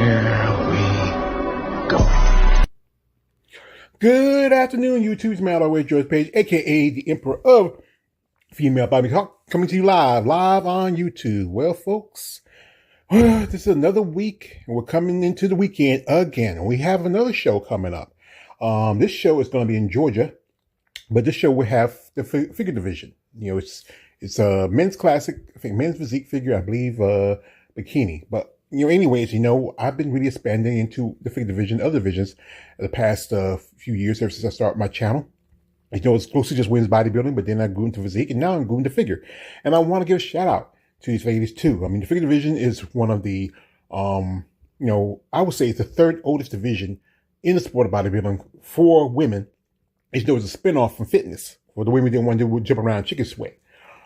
Here we go. Good afternoon, YouTube's Matt Always George Page, aka the Emperor of Female Bobby Talk, coming to you live on YouTube. Well, folks, this is another week, and we're coming into the weekend again, and we have another show coming up. This show is going to be in Georgia, but this show will have the figure division. You know, it's a men's classic, I think men's physique figure, I believe, bikini. But anyways, I've been really expanding into the figure division, other divisions, the past few years, ever since I started my channel. It's mostly just women's bodybuilding, but then I grew into physique, and now I'm going to figure. And I want to give a shout out to these ladies too. I mean, the figure division is one of the, I would say it's the third oldest division in the sport of bodybuilding for women. It's a spinoff from fitness, where the women didn't want to jump around chicken sweat.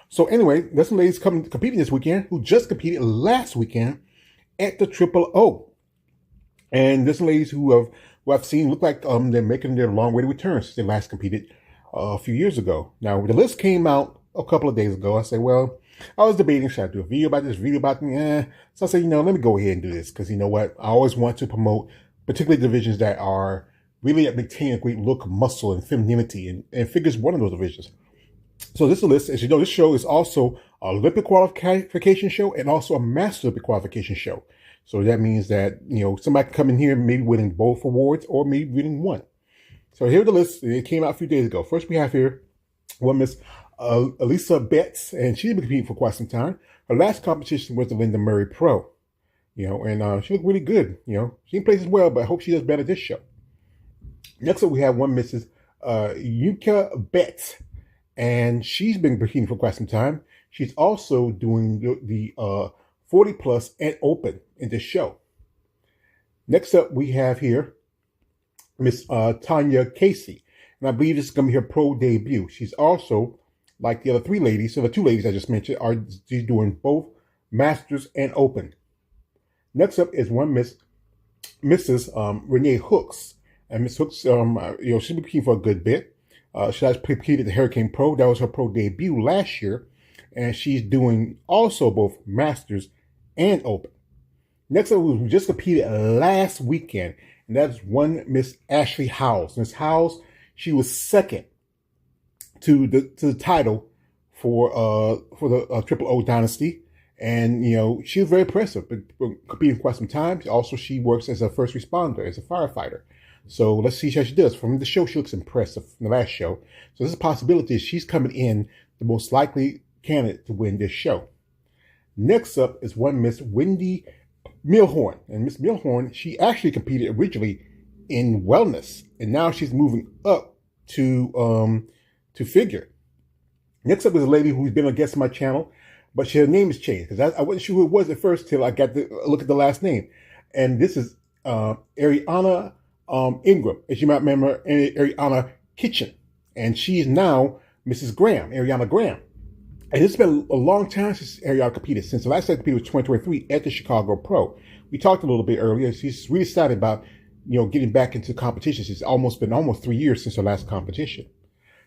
So anyway, there's some ladies competing this weekend who just competed last weekend at the Triple O. And there's some ladies who I've seen look like they're making their long way to return since they last competed a few years ago. Now, the list came out a couple of days ago. I said, well, I was debating, should I do a video about this, So I said, let me go ahead and do this, because you know what? I always want to promote particularly divisions that are really maintaining a great look, muscle, and femininity, and figures one of those divisions. So this list, as you know, this show is also an Olympic qualification show and also a Master Olympic qualification show. So that means that, somebody can come in here maybe winning both awards or maybe winning one. So here's the list. It came out a few days ago. First, we have here one Miss Elisa Betts, and she's been competing for quite some time. Her last competition was the Linda Murray Pro, and she looked really good. She didn't place as well, but I hope she does better this show. Next up, we have one Mrs. Yuka Betts, and she's been competing for quite some time. She's also doing the 40 plus and open in this show. Next up, we have here Miss Tanya Casey, and I believe this is going to be her pro debut. She's also, like the other three ladies, so the two ladies I just mentioned, she's doing both Masters and Open. Next up is one Mrs. Renee Hooks, and Miss Hooks, she's been competing for a good bit. She has competed the Hurricane Pro. That was her pro debut last year, and she's doing also both Masters and Open. Next up, we just competed last weekend, and that's one Miss Ashley Howes. Miss Howes, she was second to the title for the Triple O Dynasty, and she was very impressive. Been competing for quite some time. Also, she works as a first responder, as a firefighter. So let's see how she does. From the show, she looks impressive from the last show. So there's a possibility she's coming in the most likely candidate to win this show. Next up is one Miss Wendy Milhorn. And Miss Milhorn, she actually competed originally in wellness, and now she's moving up to figure. Next up is a lady who's been a guest on my channel, but her name has changed, because I wasn't sure who it was at first till I got to look at the last name. And this is Ariana Ingram. As you might remember, Ariana Kitchen. And she's now Mrs. Graham, Ariana Graham. And it's been a long time since Ariana competed. Since the last time competed was 2023 at the Chicago Pro. We talked a little bit earlier. She's really excited about, getting back into competitions. It's been almost 3 years since her last competition.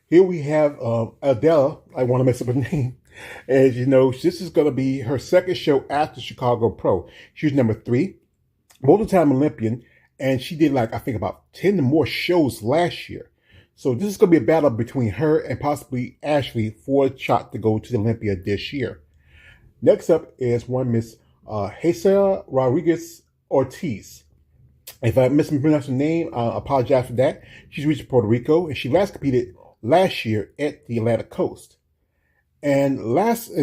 Here we have Adele. I want to mess up her name. As you know, this is going to be her second show after Chicago Pro. She was number 3, multi-time Olympian, and she did I think about 10 more shows last year. So this is going to be a battle between her and possibly Ashley for a shot to go to the Olympia this year. Next up is one Miss Hazel Rodriguez Ortiz. If I mispronounced her name, I apologize for that. She's reached Puerto Rico, and she last competed last year at the Atlantic Coast. And last, we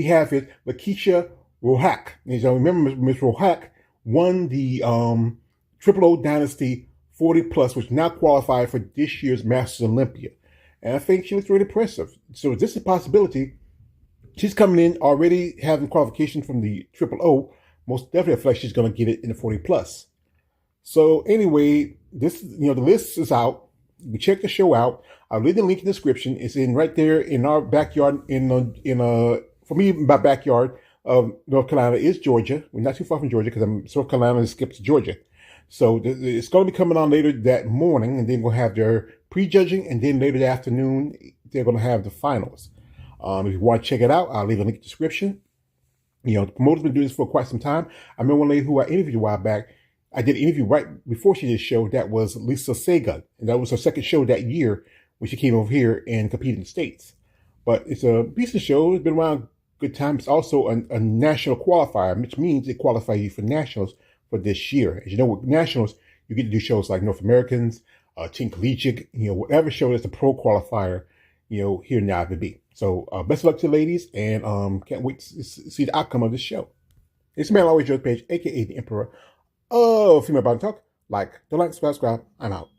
have it Lakeisha Rohack. Remember, Miss Rohack won the Triple O Dynasty 40 plus, which now qualified for this year's Masters Olympia. And I think she looks really impressive. So this is a possibility. She's coming in already having qualification from the Triple O. Most definitely I feel like she's going to get it in the 40 plus. So anyway, this, the list is out. You check the show out. I'll leave the link in the description. It's in right there in our backyard. For me, my backyard of North Carolina is Georgia. We're not too far from Georgia, because South Carolina skips Georgia. So it's going to be coming on later that morning, and then we'll have their prejudging, and then later that afternoon, they're going to have the finals. If you want to check it out, I'll leave a link in the description. You know, the promoter's been doing this for quite some time. I remember one lady who I interviewed a while back. I did an interview right before she did the show. That was Lisa Sega. And that was her second show that year when she came over here and competed in the States. But it's a decent show. It's been around a good time. It's also a national qualifier, which means it qualifies you for nationals for this year. As you know, with nationals, you get to do shows like North Americans, Team Collegiate, you know, whatever show that's a pro qualifier, you know, here in the IFBB. So best of luck to the ladies, and can't wait to see the outcome of this show. It's Man Always Joe's Page, aka the Emperor of Female Body Talk. Like, don't like, subscribe. I'm out.